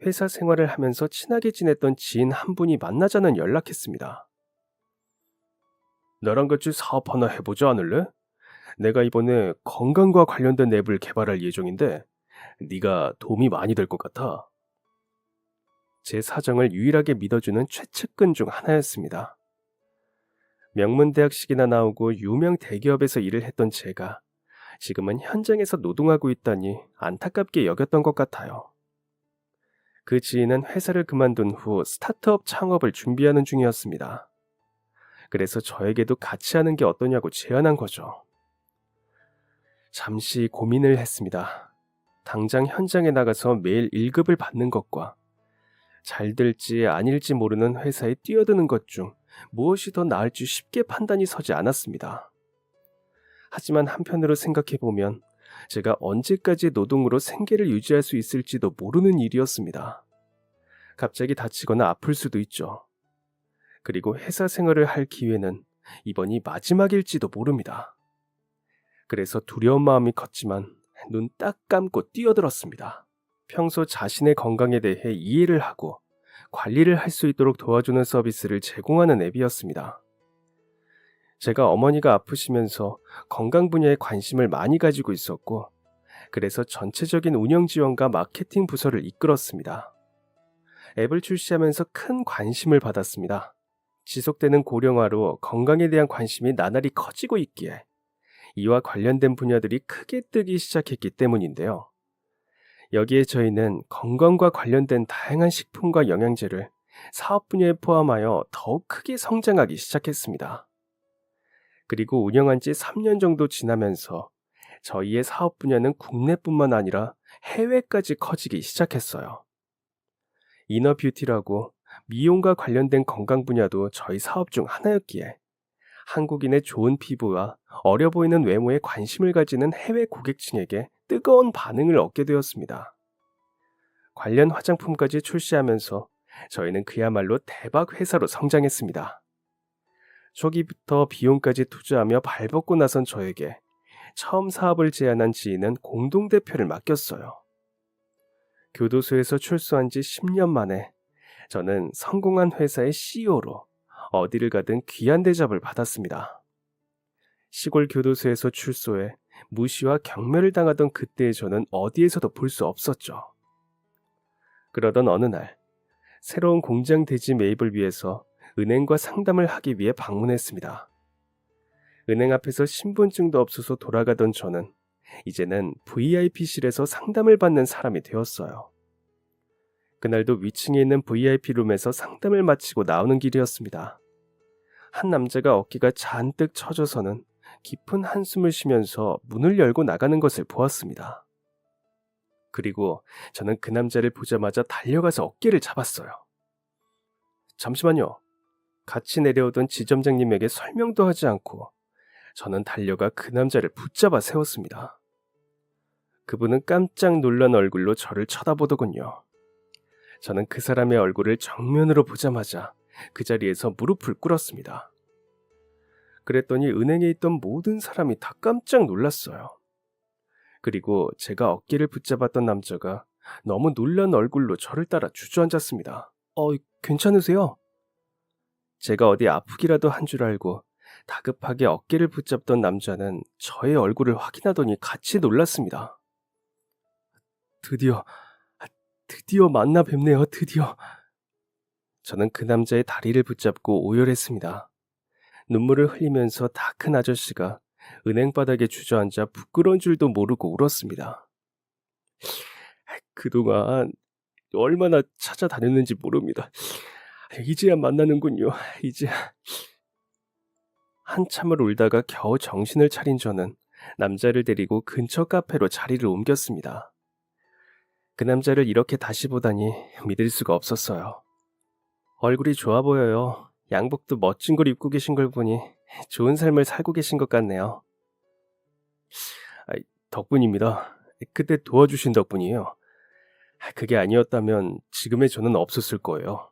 회사 생활을 하면서 친하게 지냈던 지인 한 분이 만나자는 연락했습니다. 나랑 같이 사업 하나 해보지 않을래? 내가 이번에 건강과 관련된 앱을 개발할 예정인데 네가 도움이 많이 될 것 같아. 제 사정을 유일하게 믿어주는 최측근 중 하나였습니다. 명문대학식이나 나오고 유명 대기업에서 일을 했던 제가 지금은 현장에서 노동하고 있다니 안타깝게 여겼던 것 같아요. 그 지인은 회사를 그만둔 후 스타트업 창업을 준비하는 중이었습니다. 그래서 저에게도 같이 하는 게 어떠냐고 제안한 거죠. 잠시 고민을 했습니다. 당장 현장에 나가서 매일 1급을 받는 것과 잘 될지 아닐지 모르는 회사에 뛰어드는 것 중 무엇이 더 나을지 쉽게 판단이 서지 않았습니다. 하지만 한편으로 생각해보면 제가 언제까지 노동으로 생계를 유지할 수 있을지도 모르는 일이었습니다. 갑자기 다치거나 아플 수도 있죠. 그리고 회사 생활을 할 기회는 이번이 마지막일지도 모릅니다. 그래서 두려운 마음이 컸지만 눈 딱 감고 뛰어들었습니다. 평소 자신의 건강에 대해 이해를 하고 관리를 할 수 있도록 도와주는 서비스를 제공하는 앱이었습니다. 제가 어머니가 아프시면서 건강 분야에 관심을 많이 가지고 있었고, 그래서 전체적인 운영 지원과 마케팅 부서를 이끌었습니다. 앱을 출시하면서 큰 관심을 받았습니다. 지속되는 고령화로 건강에 대한 관심이 나날이 커지고 있기에 이와 관련된 분야들이 크게 뜨기 시작했기 때문인데요. 여기에 저희는 건강과 관련된 다양한 식품과 영양제를 사업 분야에 포함하여 더욱 크게 성장하기 시작했습니다. 그리고 운영한 지 3년 정도 지나면서 저희의 사업 분야는 국내뿐만 아니라 해외까지 커지기 시작했어요. 이너 뷰티라고 미용과 관련된 건강 분야도 저희 사업 중 하나였기에 한국인의 좋은 피부와 어려 보이는 외모에 관심을 가지는 해외 고객층에게 뜨거운 반응을 얻게 되었습니다. 관련 화장품까지 출시하면서 저희는 그야말로 대박 회사로 성장했습니다. 초기부터 비용까지 투자하며 발벗고 나선 저에게 처음 사업을 제안한 지인은 공동대표를 맡겼어요. 교도소에서 출소한 지 10년 만에 저는 성공한 회사의 CEO로 어디를 가든 귀한 대접을 받았습니다. 시골 교도소에서 출소해 무시와 경멸을 당하던 그때의 저는 어디에서도 볼 수 없었죠. 그러던 어느 날, 새로운 공장 대지 매입을 위해서 은행과 상담을 하기 위해 방문했습니다. 은행 앞에서 신분증도 없어서 돌아가던 저는 이제는 VIP실에서 상담을 받는 사람이 되었어요. 그날도 위층에 있는 VIP룸에서 상담을 마치고 나오는 길이었습니다. 한 남자가 어깨가 잔뜩 처져서는 깊은 한숨을 쉬면서 문을 열고 나가는 것을 보았습니다. 그리고 저는 그 남자를 보자마자 달려가서 어깨를 잡았어요. 잠시만요. 같이 내려오던 지점장님에게 설명도 하지 않고 저는 달려가 그 남자를 붙잡아 세웠습니다. 그분은 깜짝 놀란 얼굴로 저를 쳐다보더군요. 저는 그 사람의 얼굴을 정면으로 보자마자 그 자리에서 무릎을 꿇었습니다. 그랬더니 은행에 있던 모든 사람이 다 깜짝 놀랐어요. 그리고 제가 어깨를 붙잡았던 남자가 너무 놀란 얼굴로 저를 따라 주저앉았습니다. 괜찮으세요? 제가 어디 아프기라도 한 줄 알고 다급하게 어깨를 붙잡던 남자는 저의 얼굴을 확인하더니 같이 놀랐습니다. 드디어 만나 뵙네요, 드디어. 저는 그 남자의 다리를 붙잡고 오열했습니다. 눈물을 흘리면서 다 큰 아저씨가 은행 바닥에 주저앉아 부끄러운 줄도 모르고 울었습니다. 그동안 얼마나 찾아다녔는지 모릅니다. 이제야 만나는군요, 이제야. 한참을 울다가 겨우 정신을 차린 저는 남자를 데리고 근처 카페로 자리를 옮겼습니다. 그 남자를 이렇게 다시 보다니 믿을 수가 없었어요. 얼굴이 좋아 보여요. 양복도 멋진 걸 입고 계신 걸 보니 좋은 삶을 살고 계신 것 같네요. 덕분입니다. 그때 도와주신 덕분이에요. 그게 아니었다면 지금의 저는 없었을 거예요.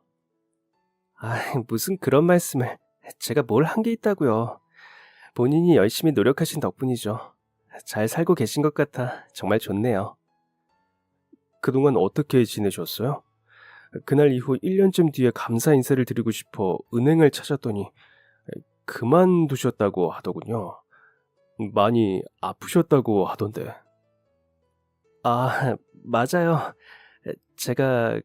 무슨 그런 말씀을. 제가 뭘 한 게 있다고요. 본인이 열심히 노력하신 덕분이죠. 잘 살고 계신 것 같아 정말 좋네요. 그동안 어떻게 지내셨어요? 그날 이후 1년쯤 뒤에 감사 인사를 드리고 싶어 은행을 찾았더니 그만두셨다고 하더군요. 많이 아프셨다고 하던데. 맞아요. 제가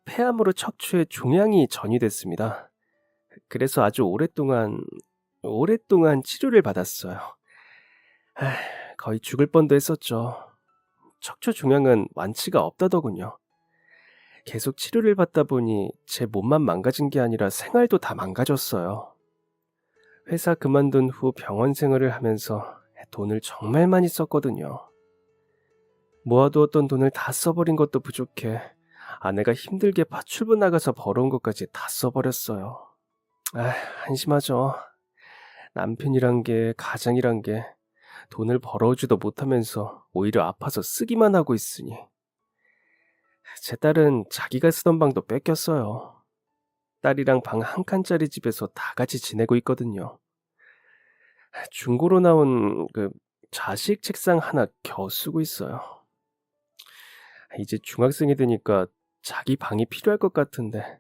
폐암으로 척추에 종양이 전이됐습니다. 그래서 아주 오랫동안 치료를 받았어요. 거의 죽을 뻔도 했었죠. 척추 종양은 완치가 없다더군요. 계속 치료를 받다 보니 제 몸만 망가진 게 아니라 생활도 다 망가졌어요. 회사 그만둔 후 병원 생활을 하면서 돈을 정말 많이 썼거든요. 모아두었던 돈을 다 써버린 것도 부족해 아내가 힘들게 파출부 나가서 벌어온 것까지 다 써버렸어요. 한심하죠. 남편이란 게, 가장이란 게 돈을 벌어오지도 못하면서 오히려 아파서 쓰기만 하고 있으니. 제 딸은 자기가 쓰던 방도 뺏겼어요. 딸이랑 방 한 칸짜리 집에서 다 같이 지내고 있거든요. 중고로 나온 자식 책상 하나 겨우 쓰고 있어요. 이제 중학생이 되니까 자기 방이 필요할 것 같은데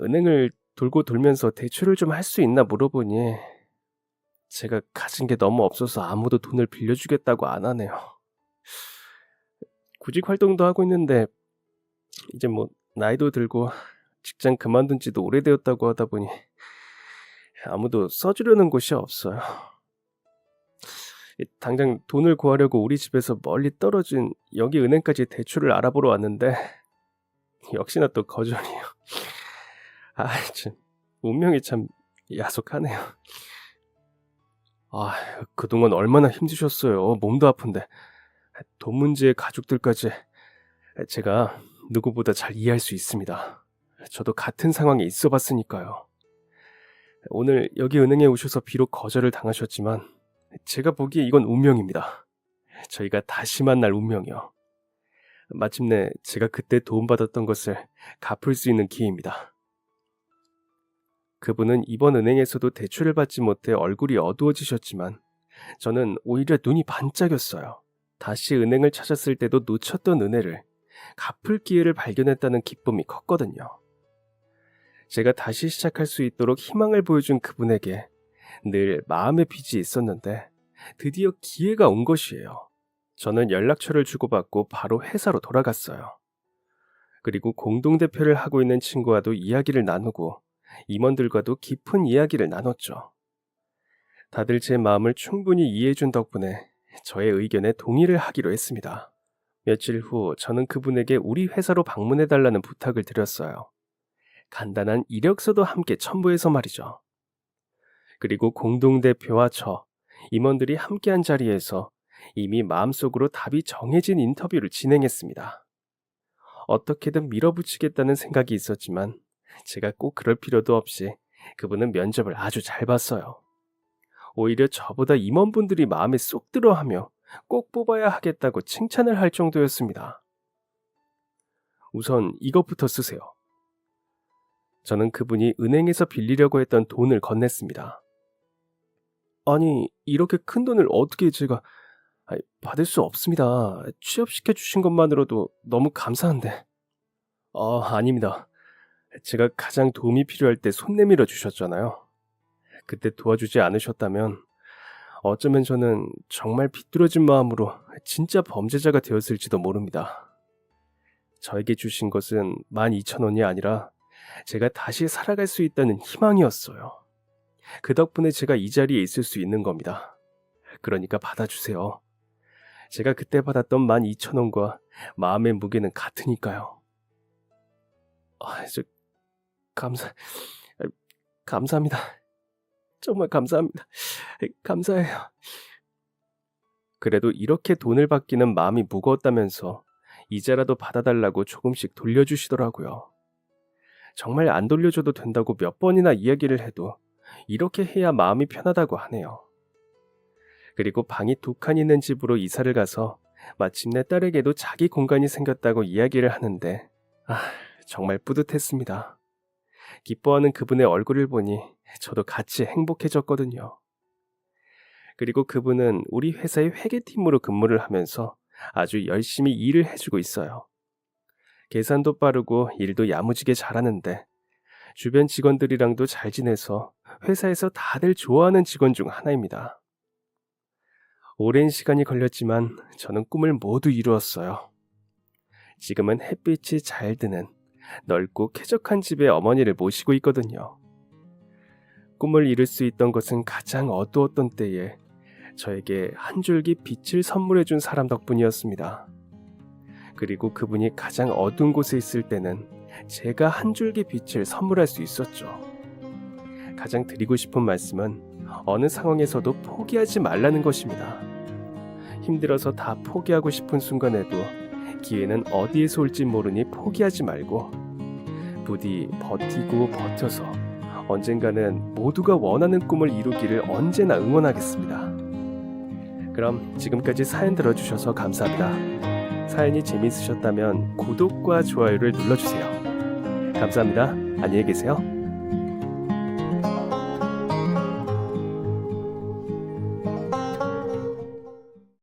은행을 돌고 돌면서 대출을 좀 할 수 있나 물어보니 제가 가진 게 너무 없어서 아무도 돈을 빌려주겠다고 안 하네요. 구직 활동도 하고 있는데 이제 나이도 들고 직장 그만둔 지도 오래되었다고 하다 보니 아무도 써주려는 곳이 없어요. 당장 돈을 구하려고 우리 집에서 멀리 떨어진 여기 은행까지 대출을 알아보러 왔는데 역시나 또 거절이에요. 참 운명이 참 야속하네요. 그동안 얼마나 힘드셨어요. 몸도 아픈데 돈 문제에 가족들까지. 제가 누구보다 잘 이해할 수 있습니다. 저도 같은 상황에 있어 봤으니까요. 오늘 여기 은행에 오셔서 비록 거절을 당하셨지만 제가 보기에 이건 운명입니다. 저희가 다시 만날 운명이요. 마침내 제가 그때 도움받았던 것을 갚을 수 있는 기회입니다. 그분은 이번 은행에서도 대출을 받지 못해 얼굴이 어두워지셨지만 저는 오히려 눈이 반짝였어요. 다시 은행을 찾았을 때도 놓쳤던 은혜를 갚을 기회를 발견했다는 기쁨이 컸거든요. 제가 다시 시작할 수 있도록 희망을 보여준 그분에게 늘 마음의 빚이 있었는데 드디어 기회가 온 것이에요. 저는 연락처를 주고받고 바로 회사로 돌아갔어요. 그리고 공동대표를 하고 있는 친구와도 이야기를 나누고 임원들과도 깊은 이야기를 나눴죠. 다들 제 마음을 충분히 이해해준 덕분에 저의 의견에 동의를 하기로 했습니다. 며칠 후 저는 그분에게 우리 회사로 방문해달라는 부탁을 드렸어요. 간단한 이력서도 함께 첨부해서 말이죠. 그리고 공동대표와 저, 임원들이 함께한 자리에서 이미 마음속으로 답이 정해진 인터뷰를 진행했습니다. 어떻게든 밀어붙이겠다는 생각이 있었지만 제가 꼭 그럴 필요도 없이 그분은 면접을 아주 잘 봤어요. 오히려 저보다 임원분들이 마음에 쏙 들어하며 꼭 뽑아야 하겠다고 칭찬을 할 정도였습니다. 우선 이것부터 쓰세요. 저는 그분이 은행에서 빌리려고 했던 돈을 건넸습니다. 아니, 이렇게 큰 돈을 어떻게 제가... 받을 수 없습니다. 취업시켜 주신 것만으로도 너무 감사한데. 아닙니다. 제가 가장 도움이 필요할 때 손 내밀어 주셨잖아요. 그때 도와주지 않으셨다면 어쩌면 저는 정말 비뚤어진 마음으로 진짜 범죄자가 되었을지도 모릅니다. 저에게 주신 것은 12,000원이 아니라 제가 다시 살아갈 수 있다는 희망이었어요. 그 덕분에 제가 이 자리에 있을 수 있는 겁니다. 그러니까 받아주세요. 제가 그때 받았던 12,000원과 마음의 무게는 같으니까요. 감사합니다. 정말 감사합니다. 감사해요. 그래도 이렇게 돈을 받기는 마음이 무거웠다면서 이자라도 받아달라고 조금씩 돌려주시더라고요. 정말 안 돌려줘도 된다고 몇 번이나 이야기를 해도 이렇게 해야 마음이 편하다고 하네요. 그리고 방이 2칸 있는 집으로 이사를 가서 마침내 딸에게도 자기 공간이 생겼다고 이야기를 하는데 정말 뿌듯했습니다. 기뻐하는 그분의 얼굴을 보니 저도 같이 행복해졌거든요. 그리고 그분은 우리 회사의 회계팀으로 근무를 하면서 아주 열심히 일을 해주고 있어요. 계산도 빠르고 일도 야무지게 잘하는데 주변 직원들이랑도 잘 지내서 회사에서 다들 좋아하는 직원 중 하나입니다. 오랜 시간이 걸렸지만 저는 꿈을 모두 이루었어요. 지금은 햇빛이 잘 드는 넓고 쾌적한 집에 어머니를 모시고 있거든요. 꿈을 이룰 수 있던 것은 가장 어두웠던 때에 저에게 한 줄기 빛을 선물해준 사람 덕분이었습니다. 그리고 그분이 가장 어두운 곳에 있을 때는 제가 한 줄기 빛을 선물할 수 있었죠. 가장 드리고 싶은 말씀은 어느 상황에서도 포기하지 말라는 것입니다. 힘들어서 다 포기하고 싶은 순간에도 기회는 어디에서 올지 모르니 포기하지 말고 부디 버티고 버텨서 언젠가는 모두가 원하는 꿈을 이루기를 언제나 응원하겠습니다. 그럼 지금까지 사연 들어주셔서 감사합니다. 사연이 재미있으셨다면 구독과 좋아요를 눌러주세요. 감사합니다. 안녕히 계세요.